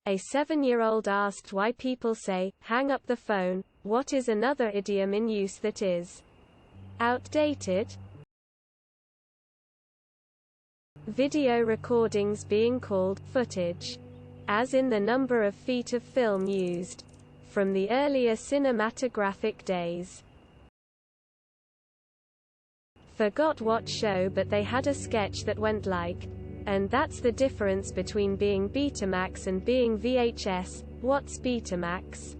A 7-year-old asked why people say, hang up the phone. What is another idiom in use that is outdated? Video recordings being called footage, as in the number of feet of film used from the earlier cinematographic days. Forgot what show, but they had a sketch that went like, and that's the difference between being Betamax and being VHS. What's Betamax?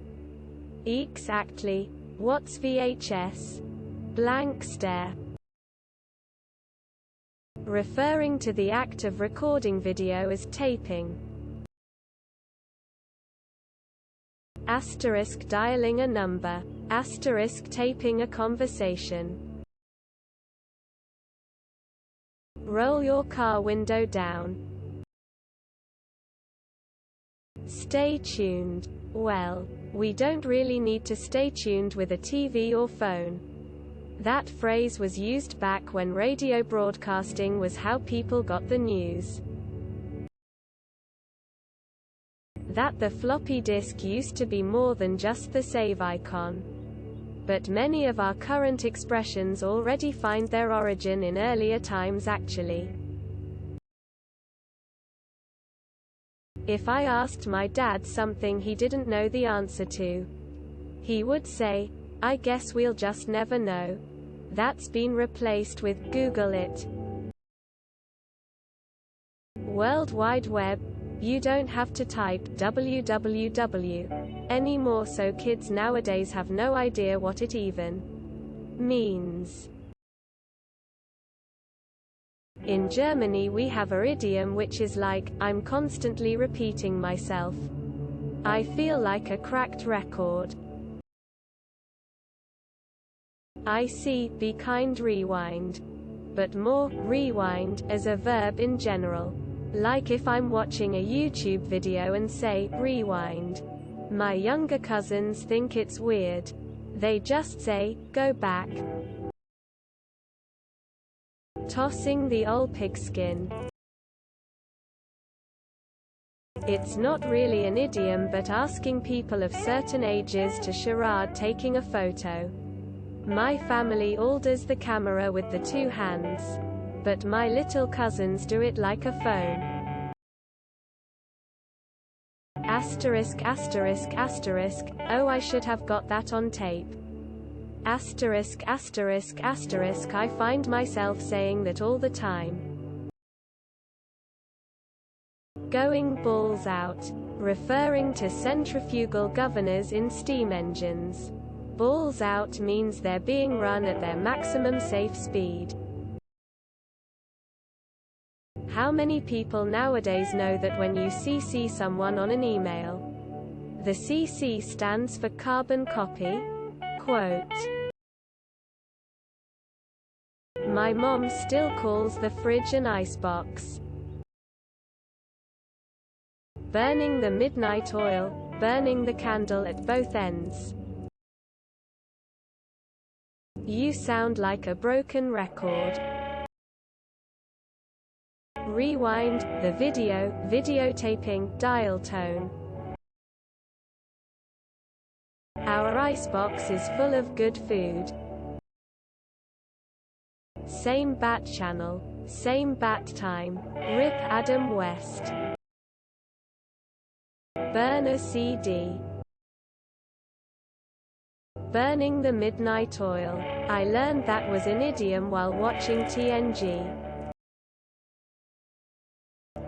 Exactly. What's VHS? Blank stare. Referring to the act of recording video as taping. Asterisk dialing a number. Asterisk taping a conversation. Roll your car window down. Stay tuned. Well, we don't really need to stay tuned with a TV or phone. That phrase was used back when radio broadcasting was how people got the news. That the floppy disk used to be more than just the save icon. But many of our current expressions already find their origin in earlier times actually. If I asked my dad something he didn't know the answer to, he would say, I guess we'll just never know. That's been replaced with Google it. World Wide Web. You don't have to type www anymore, so kids nowadays have no idea what it even means. In Germany we have a idiom which is like, I'm constantly repeating myself. I feel like a cracked record. I see, be kind, rewind. But more, rewind, as a verb in general. Like if I'm watching a YouTube video and say, rewind. My younger cousins think it's weird. They just say, go back. Tossing the old pigskin. It's not really an idiom, but asking people of certain ages to charade taking a photo. My family all does the camera with the two hands. But my little cousins do it like a phone. Asterisk asterisk asterisk, oh I should have got that on tape. Asterisk asterisk asterisk, I find myself saying that all the time. Going balls out. Referring to centrifugal governors in steam engines. Balls out means they're being run at their maximum safe speed. How many people nowadays know that when you CC someone on an email, the CC stands for carbon copy? Quote. My mom still calls the fridge an icebox. Burning the midnight oil, burning the candle at both ends. You sound like a broken record. Rewind, the video, videotaping, dial tone. Our icebox is full of good food. Same bat channel, same bat time. Rip Adam West. Burn a CD. Burning the midnight oil. I learned that was an idiom while watching TNG.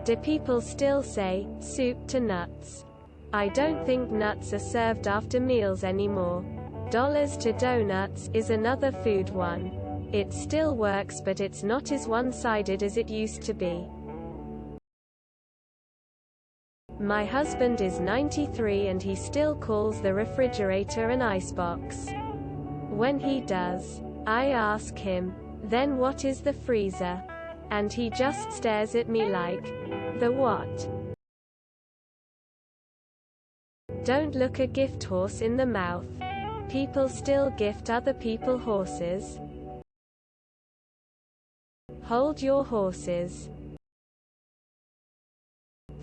Do people still say, soup to nuts? I don't think nuts are served after meals anymore. Dollars to donuts is another food one. It still works, but it's not as one-sided as it used to be. My husband is 93 and he still calls the refrigerator an icebox. When he does, I ask him, then what is the freezer? And he just stares at me like, the what? Don't look a gift horse in the mouth. People still gift other people horses. Hold your horses.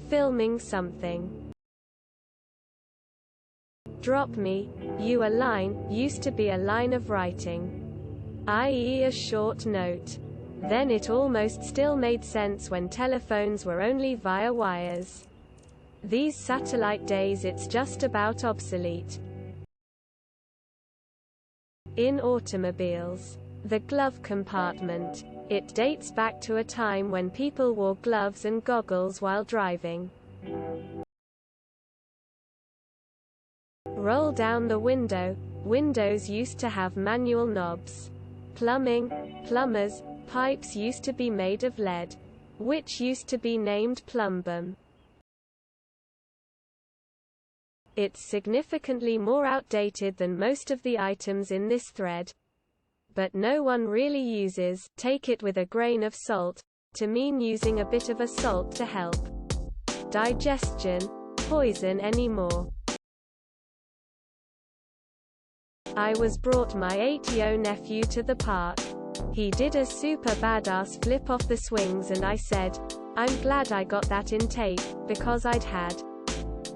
Filming something. Drop me, you a line, used to be a line of writing, i.e. a short note. Then it almost still made sense when telephones were only via wires. These satellite days it's just about obsolete. In automobiles. The glove compartment. It dates back to a time when people wore gloves and goggles while driving. Roll down the window. Windows used to have manual knobs. Plumbing. Plumbers. Pipes used to be made of lead, which used to be named plumbum. It's significantly more outdated than most of the items in this thread, but no one really uses, take it with a grain of salt, to mean using a bit of a salt to help digestion, poison anymore. I was brought my 8-year-old nephew to the park. He did a super badass flip off the swings and I said, I'm glad I got that in tape, because I'd had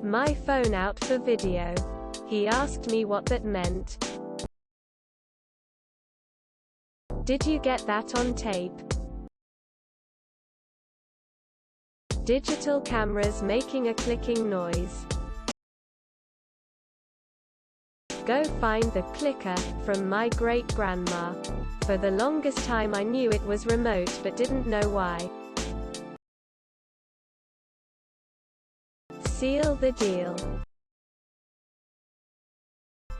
my phone out for video. He asked me what that meant. Did you get that on tape? Digital cameras making a clicking noise. Go find the clicker from my great-grandma. For the longest time I knew it was remote but didn't know why. Seal the deal.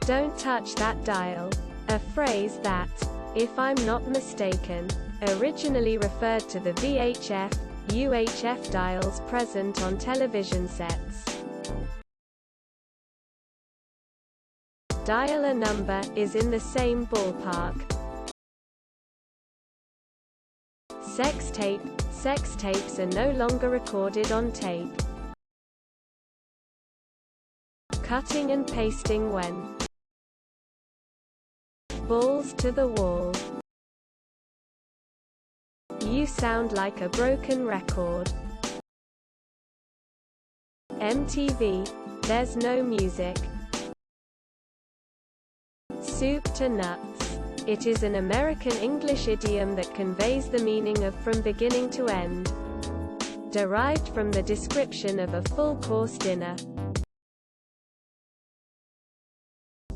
Don't touch that dial. A phrase that, if I'm not mistaken, originally referred to the VHF, UHF dials present on television sets. Dial a number is in the same ballpark. Sex tape. Sex tapes are no longer recorded on tape. Cutting and pasting when. Balls to the wall. You sound like a broken record. MTV. There's no music. Soup to nuts. It is an American English idiom that conveys the meaning of from beginning to end. Derived from the description of a full-course dinner.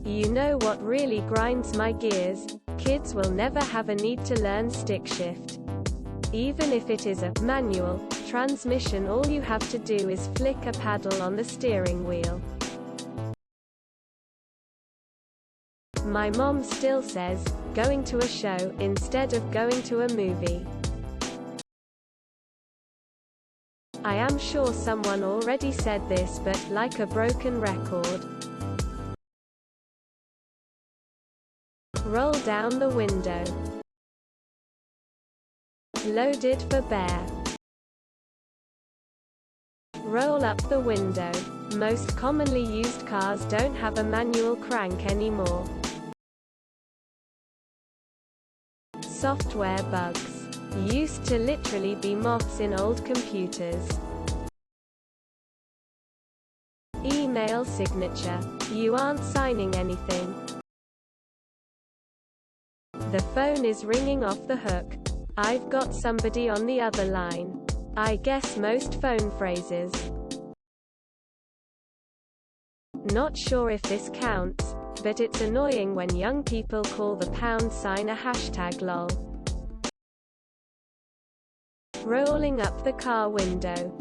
You know what really grinds my gears? Kids will never have a need to learn stick shift. Even if it is a manual transmission, all you have to do is flick a paddle on the steering wheel. My mom still says, going to a show, instead of going to a movie. I am sure someone already said this, but, like a broken record. Roll down the window. Loaded for bear. Roll up the window. Most commonly used cars don't have a manual crank anymore. Software bugs. Used to literally be moths in old computers. Email signature. You aren't signing anything. The phone is ringing off the hook. I've got somebody on the other line. I guess most phone phrases. Not sure if this counts, but it's annoying when young people call the pound sign a hashtag lol. Rolling up the car window.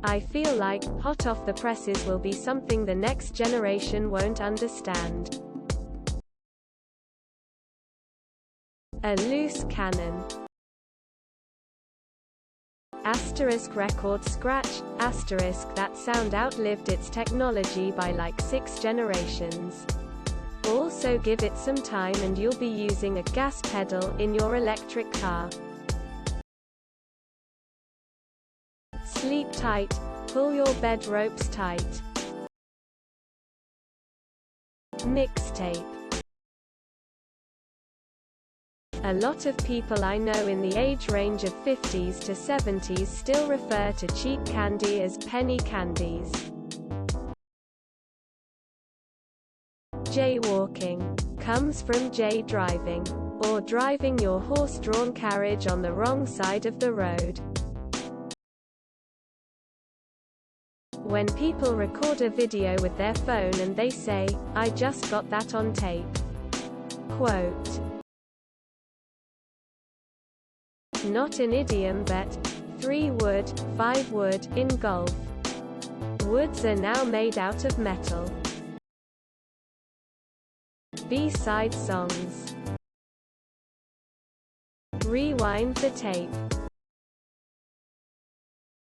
I feel like hot off the presses will be something the next generation won't understand. A loose cannon. Asterisk record scratch, asterisk that sound outlived its technology by like 6 generations. Also give it some time and you'll be using a gas pedal in your electric car. Sleep tight, pull your bed ropes tight. Mixtape. A lot of people I know in the age range of 50s to 70s still refer to cheap candy as penny candies. Jaywalking comes from jay driving, or driving your horse-drawn carriage on the wrong side of the road. When people record a video with their phone and they say, "I just got that on tape." Quote. Not an idiom but 3 wood, 5 wood in golf. Woods are now made out of metal. B-side songs. Rewind the tape.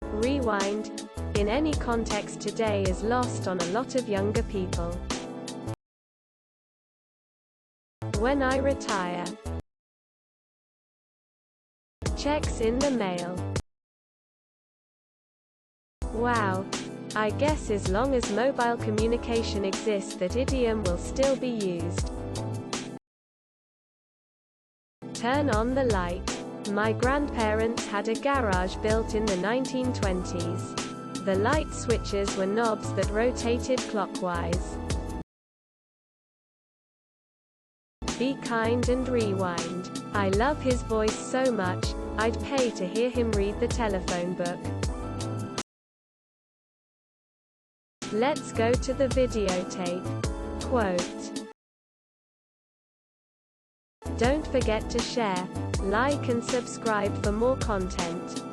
Rewind, in any context today, is lost on a lot of younger people. When I retire. Checks in the mail. Wow. I guess as long as mobile communication exists, that idiom will still be used. Turn on the light. My grandparents had a garage built in the 1920s. The light switches were knobs that rotated clockwise. Be kind and rewind. I love his voice so much, I'd pay to hear him read the telephone book. Let's go to the videotape. Quote. Don't forget to share, like and subscribe for more content.